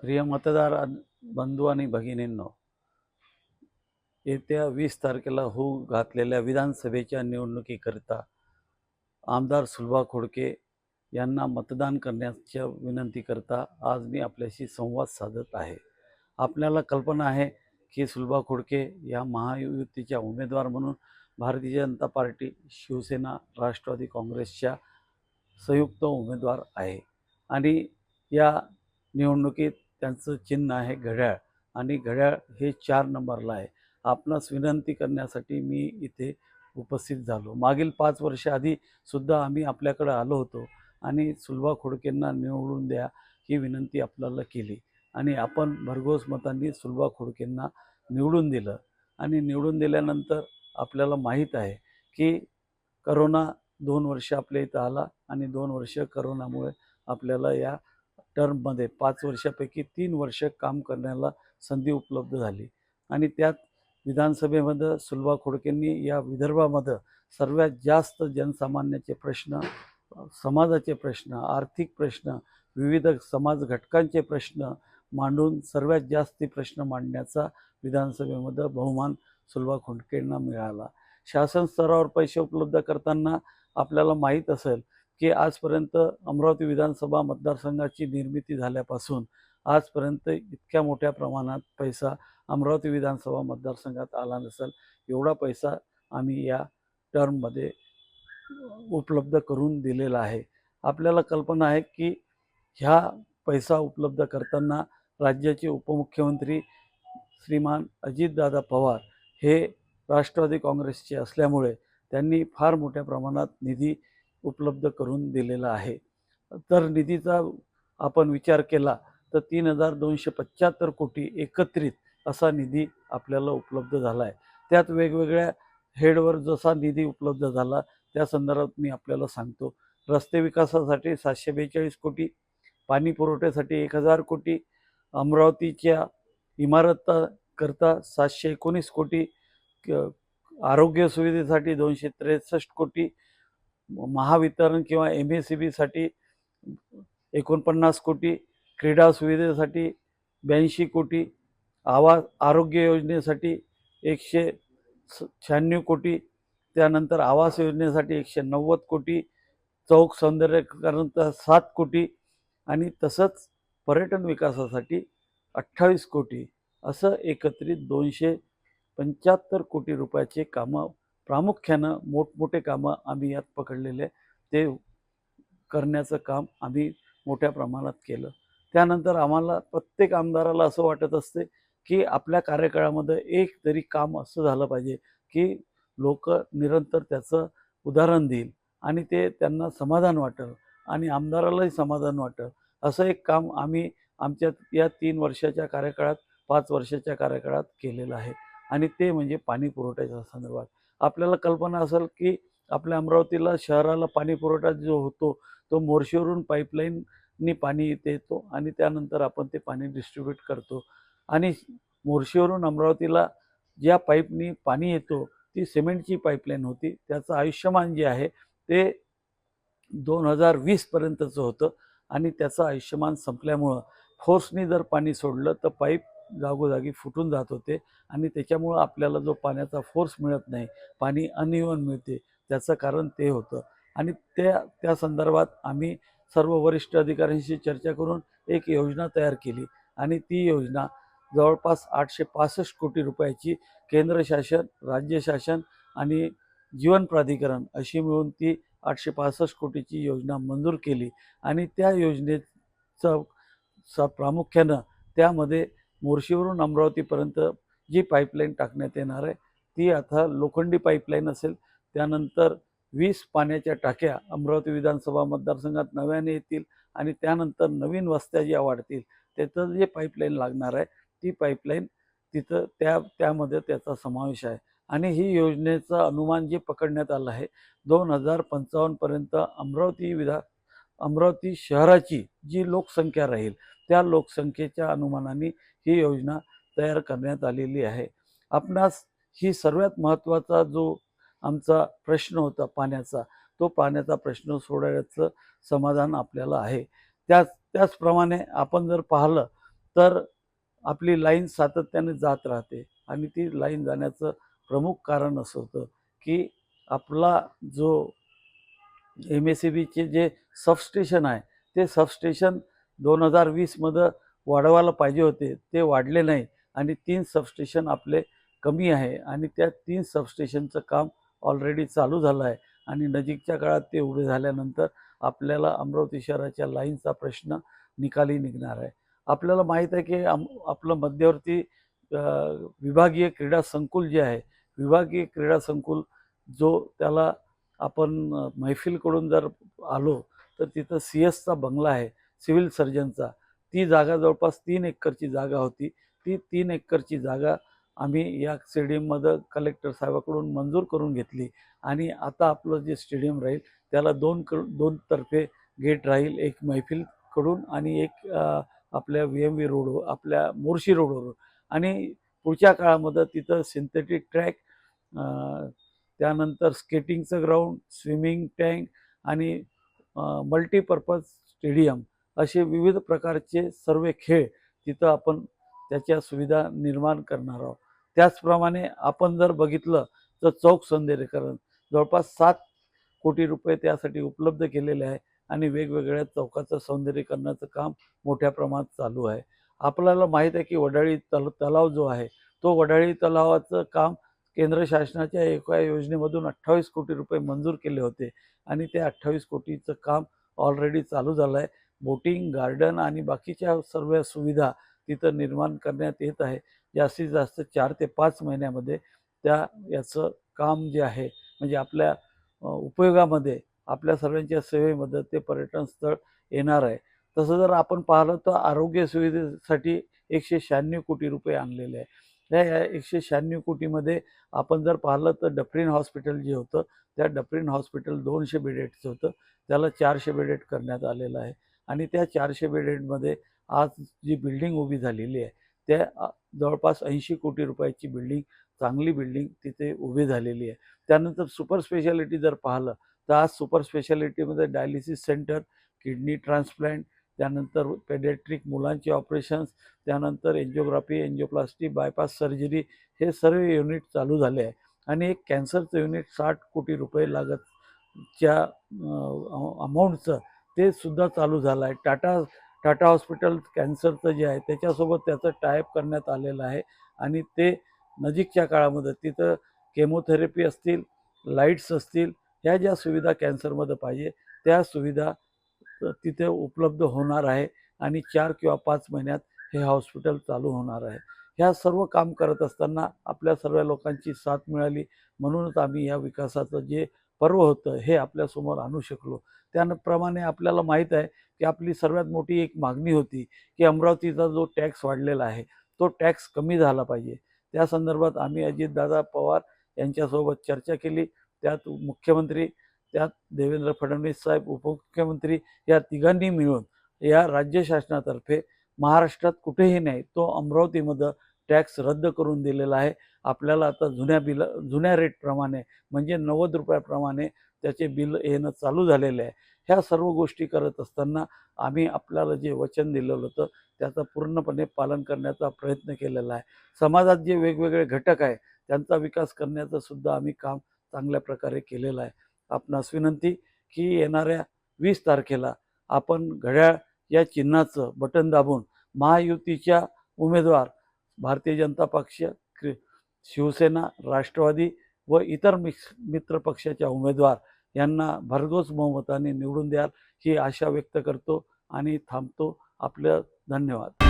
प्रिय मतदार बंधू आणि भगिनींनो, येत्या 20 तारखेला होऊ घातलेल्या विधानसभेच्या निवडणुकीकरिता आमदार सुलभा खोडके यांना मतदान करण्याच्या विनंतीकरता आज मी आपल्याशी संवाद साधत आहे. आपल्याला कल्पना आहे की सुलभा खोडके या महायुतीच्या उमेदवार म्हणून भारतीय जनता पार्टी, शिवसेना, राष्ट्रवादी काँग्रेसच्या संयुक्त उमेदवार आहे आणि या निवडणुकीत त्यांचं चिन्ह आहे घड्याळ आणि घड्याळ हे 4 नंबरला आहे. आपणास विनंती करण्यासाठी मी इथे उपस्थित झालो. मागील 5 वर्ष आधी सुद्धा आम्ही आपल्याकडे आलो होतो आणि सुलभा खोडकेंना निवडून द्या ही विनंती आपल्याला केली आणि आपण भरघोस मतांनी सुलभा खोडकेंना निवडून दिलं आणि निवडून दिल्यानंतर आपल्याला माहीत आहे की करोना 2 वर्ष आपल्या इथं आला आणि 2 वर्ष करोनामुळे आपल्याला या टर्ममध्ये 5 वर्षापैकी 3 वर्ष काम करण्याला संधी उपलब्ध झाली आणि त्यात विधानसभेमध्ये सुलभा खोडकेंनी या विदर्भामध्ये सर्वात जास्त जनसामान्याचे प्रश्न, समाजाचे प्रश्न, आर्थिक प्रश्न, विविध समाज घटकांचे प्रश्न मांडून सर्वात जास्ती प्रश्न मांडण्याचा विधानसभेमध्ये बहुमान सुलभा खोडकेंना मिळाला. शासन स्तरावर पैसे उपलब्ध करताना आपल्याला माहीत असेल की आजपर्यंत अमरावती विधानसभा मतदारसंघाची निर्मिती झाल्यापासून आजपर्यंत इतक्या मोठ्या प्रमाणात पैसा अमरावती विधानसभा मतदारसंघात आला नसेल. एवढा पैसा आम्ही या टर्ममध्ये उपलब्ध करून दिलेला आहे. आपल्याला कल्पना आहे की ह्या पैसा उपलब्ध करताना राज्याचे उपमुख्यमंत्री श्रीमान अजितदादा पवार हे राष्ट्रवादी काँग्रेसचे असल्यामुळे त्यांनी फार मोठ्या प्रमाणात निधी उपलब्ध करून दिलेला आहे. तर निधीचा आपण विचार केला तर 3,275 कोटी एकत्रित असा निधी आपल्याला उपलब्ध झाला आहे. त्यात वेगवेगळ्या हेडवर जसा निधी उपलब्ध झाला त्या संदर्भात मी आपल्याला सांगतो. रस्ते विकासासाठी 742 कोटी, पाणी पुरवठ्यासाठी 1,000 कोटी, अमरावतीच्या इमारताकरता 719 कोटी, आरोग्य सुविधेसाठी 263 कोटी, महावितरण किंवा MSEBीसाठी 49 कोटी, क्रीडा सुविधेसाठी 82 कोटी, आरोग्य योजनेसाठी 196 कोटी, त्यानंतर आवास योजनेसाठी 190 कोटी, चौक सौंदर्यीकरणाचा 7 कोटी आणि तसंच पर्यटन विकासासाठी 28 कोटी असं एकत्रित 275 कोटी रुपयाचे कामं, प्रामुख्यानं मोठमोठे कामं आम्ही यात पकडलेले ते करण्याचं काम आम्ही मोठ्या प्रमाणात केलं. त्यानंतर आम्हाला प्रत्येक आमदाराला असं वाटत असते की आपल्या कार्यकाळामध्ये एक तरी काम असं झालं पाहिजे की लोक निरंतर त्याचं उदाहरण देईल आणि ते त्यांना समाधान वाटेल आणि आमदारालाही समाधान वाटेल असं एक काम आम्ही आमच्या या 3 वर्षाच्या कार्यकाळात, 5 वर्षाच्या कार्यकाळात केलेलं आहे आणि ते म्हणजे पाणी पुरवठ्याच्या संदर्भात. आपल्याला कल्पना असेल की आपल्या अमरावतीला शहराला पाणी पुरवठा जो होतो तो मोर्शीवरून पाईपलाईननी पाणी येतो आणि त्यानंतर आपण ते पाणी डिस्ट्रीब्यूट करतो आणि मोर्शीवरून अमरावतीला ज्या पाईपनी पाणी येतो ती सिमेंटची पाईपलाईन होती. त्याचं आयुष्यमान जे आहे ते 2020 पर्यंतचं होतं आणि त्याचं आयुष्यमान संपल्यामुळं फोर्सनी जर पाणी सोडलं तर पाईप जागोजागी फुटून जात होते आणि त्याच्यामुळं आपल्याला जो पाण्याचा फोर्स मिळत नाही, पाणी अनइव्हन मिळते, त्याचं कारण ते होतं आणि त्या संदर्भात आम्ही सर्व वरिष्ठ अधिकाऱ्यांशी चर्चा करून एक योजना तयार केली आणि ती योजना जवळपास 865 कोटी रुपयाची केंद्र शासन, राज्य शासन आणि जीवन प्राधिकरण अशी मिळून ती 865 कोटीची योजना मंजूर केली आणि त्या योजनेचं प्रामुख्यानं त्यामध्ये मोर्शीवरून अमरावतीपर्यंत जी पाईपलाईन टाकण्यात येणार आहे ती आता लोखंडी पाईपलाईन असेल. त्यानंतर 20 पाण्याच्या टाक्या अमरावती विधानसभा मतदारसंघात नव्याने येतील आणि त्यानंतर नवीन वस्त्या ज्या वाढतील त्याचं जे पाईपलाईन लागणार आहे ती पाईपलाईन तिथं त्यामध्ये त्याचा समावेश आहे आणि ही योजनेचं अनुमान जे पकडण्यात आलं आहे 2055 पर्यंत अमरावती शहराची जी लोकसंख्या राहील त्या लोकसंख्येच्या अनुमानाने ही योजना तयार करण्यात आलेली आहे. आपणास ही सर्वात महत्त्वाचा जो आमचा प्रश्न होता पाण्याचा, तो पाण्याचा प्रश्न सोडवण्याचं समाधान आपल्याला आहे. त्याचप्रमाणे आपण जर पाहिलं तर आपली लाईन सातत्याने जात राहते आणि ती लाईन जाण्याचं प्रमुख कारण असं होतं की आपला जो MSEBचे जे सबस्टेशन आहे ते सबस्टेशन 2020मध्ये वाढवायला पाहिजे होते, ते वाढले नाही आणि 3 सबस्टेशन आपले कमी आहे आणि त्या 3 सबस्टेशनचं काम ऑलरेडी चालू झालं आहे आणि नजीकच्या काळात ते उभे झाल्यानंतर आपल्याला अमरावती शहराच्या लाईनचा प्रश्न निकाली निघणार आहे. आपल्याला माहीत आहे की आपलं मध्यवर्ती विभागीय क्रीडा संकुल जे आहे, विभागीय क्रीडा संकुल जो त्याला आपण मैफिलकडून जर आलो तर तिथं CS चा बंगला आहे, सिव्हिल सर्जनचा. ती जागा जवळपास 3 एकरची जागा होती. ती 3 एकरची जागा आम्ही या स्टेडियममध्ये कलेक्टर साहेबाकडून मंजूर करून घेतली आणि आता आपलं जे स्टेडियम राहील त्याला दोन तर्फे गेट राहील, एक मैफिलकडून आणि एक आपल्या VMV रोडवर, आपल्या मोर्शी रोडवर. आणि पुढच्या काळामध्ये तिथं सिंथेटिक ट्रॅक, त्यानंतर स्केटिंगचं ग्राउंड, स्विमिंग टँक आणि मल्टीपर्पज स्टेडियम असे विविध प्रकारचे सर्व खेळ तिथं आपण त्याच्या सुविधा निर्माण करणार आहोत. त्याचप्रमाणे आपण जर बघितलं तर चौक सौंदर्यीकरण जवळपास 7 कोटी रुपये त्यासाठी उपलब्ध केलेले आहे आणि वेगवेगळ्या चौकाचं सौंदर्यीकरणाचं काम मोठ्या प्रमाणात चालू आहे. आपल्याला माहीत आहे की वडाळी तलाव जो आहे तो वडाळी तलावाचं काम केंद्र शासनाच्या एका योजनेमधून 28 कोटी रुपये मंजूर केले होते आणि ते 28 कोटीचं काम ऑलरेडी चालू झालं आहे. बोटिंग गार्डन आणि बाकीच्या सर्व सुविधा तिथं निर्माण करण्यात येत आहे. जास्तीत जास्त 4 ते 5 महिन्यामध्ये याचं काम जे आहे म्हणजे आपल्या उपयोगामध्ये, आपल्या सर्वांच्या सेवेमध्ये ते पर्यटन स्थळ येणार आहे. तसं जर आपण पाहिलं तर आरोग्य सुविधेसाठी 196 कोटी रुपये आणलेले आहे. या 196 कोटीमध्ये आपण जर पाहिलं तर डफरीन हॉस्पिटल जे होतं त्या डफरीन हॉस्पिटल 200 बेडेडचं होतं, त्याला 400 बेडेड करण्यात आलेलं आहे आणि त्या 400 बेडेडमध्ये आज जी बिल्डिंग उभी झालेली आहे त्या जवळपास 80 कोटी रुपयाची बिल्डिंग, चांगली बिल्डिंग तिथे उभी झालेली आहे. त्यानंतर सुपर स्पेशालिटी जर पाहिलं तर आज सुपर स्पेशालिटीमध्ये डायलिसिस सेंटर, किडनी ट्रान्सप्लांट, त्यानंतर पेडियाट्रिक मुलांचे ऑपरेशन्स, त्यानंतर एन्जिओग्राफी, एन्जिओप्लास्टी, बायपास सर्जरी हे सर्व युनिट चालू झाले आहे आणि एक कॅन्सरचं युनिट 60 कोटी रुपये लागतच्या अमाऊंटचं ते सुद्धा चालू झालं आहे. टाटा हॉस्पिटल कॅन्सरचं जे आहे त्याच्यासोबत त्याचं टायअप करण्यात आलेलं आहे आणि ते नजीकच्या काळामध्ये तिथं केमोथेरपी असतील, लाईट्स असतील, ह्या ज्या सुविधा कॅन्सरमध्ये पाहिजे त्या सुविधा तिथे उपलब्ध होणार आहे आणि 4 किंवा 5 महिन्यात हे हॉस्पिटल चालू होणार आहे. ह्या सर्व काम करत असताना आपल्या सर्व लोकांची साथ मिळाली म्हणूनच आम्ही या विकासाचं जे पर्व होतं हे आपल्यासमोर आणू शकलो. त्याप्रमाणे आपल्याला माहीत आहे की आपली सर्वात मोठी एक मागणी होती की अमरावतीचा जो टॅक्स वाढलेला आहे तो टॅक्स कमी झाला पाहिजे. त्या संदर्भात आम्ही अजितदादा पवार यांच्यासोबत चर्चा केली. त्यात मुख्यमंत्री, त्यात देवेंद्र फडणवीस साहेब उपमुख्यमंत्री या तिघांनी मिळून या राज्य शासनातर्फे महाराष्ट्रात कुठेही नाही तो अमरावतीमध्ये टॅक्स रद्द करून दिलेला आहे. आपल्याला आता जुन्या रेटप्रमाणे म्हणजे 90 रुपयाप्रमाणे त्याचे बिल येणं चालू झालेले आहे. ह्या सर्व गोष्टी करत असताना आम्ही आपल्याला जे वचन दिलेलं होतं त्याचं पूर्णपणे पालन करण्याचा प्रयत्न केलेला आहे. समाजात जे वेगवेगळे घटक आहे त्यांचा विकास करण्याचं सुद्धा आम्ही काम चांगल्या प्रकारे केलेलं आहे. आपणास विनंती की येणाऱ्या 20 तारखेला आपण घड्याळ या चिन्हाचं बटन दाबून महायुतीच्या उमेदवार भारतीय जनता पक्ष, शिवसेना, राष्ट्रवादी व इतर मित्र पक्षाच्या उमेदवार यांना भरघोस बहुमताने निवडून द्याल ही आशा व्यक्त करतो आणि थांबतो. आपलं धन्यवाद.